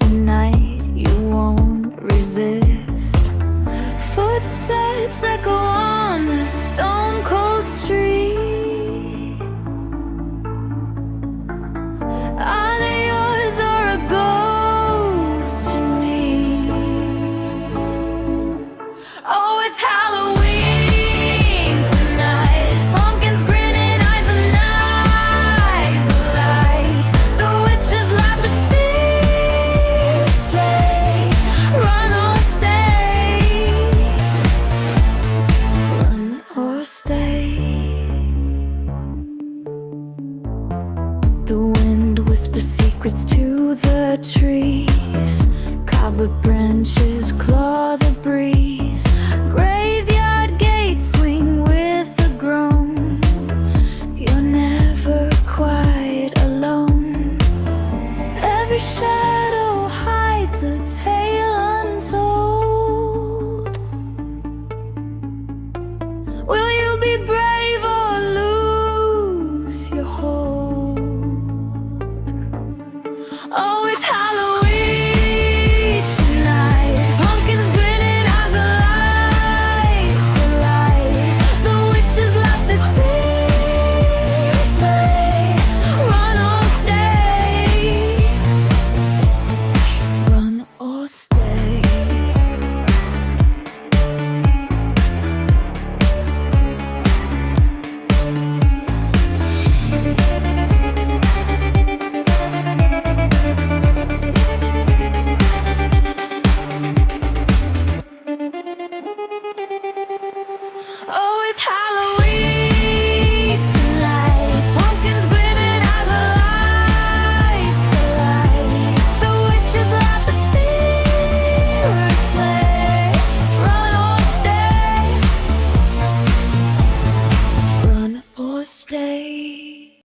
tonight, you won't resist. Footsteps echo on the stone-cold street. Are they yours or a ghost to me? Oh, it's Halloween tonight. Pumpkins grinning, eyes alight. The witches laugh, the spirits play. Run or stay. Run or stay. The wind whispers secrets to the trees. Cobweb branches claw the breeze. Graveyard gates swing with a groan. You're never quite alone. Every shadow hides a tale untold. Will you be brave or lose your hold? Oh, it's Halloween tonight. Pumpkins grinning, eyes alight. The witches laugh, the spirits play. Run or stay. Run or stay. Oh, it's Halloween.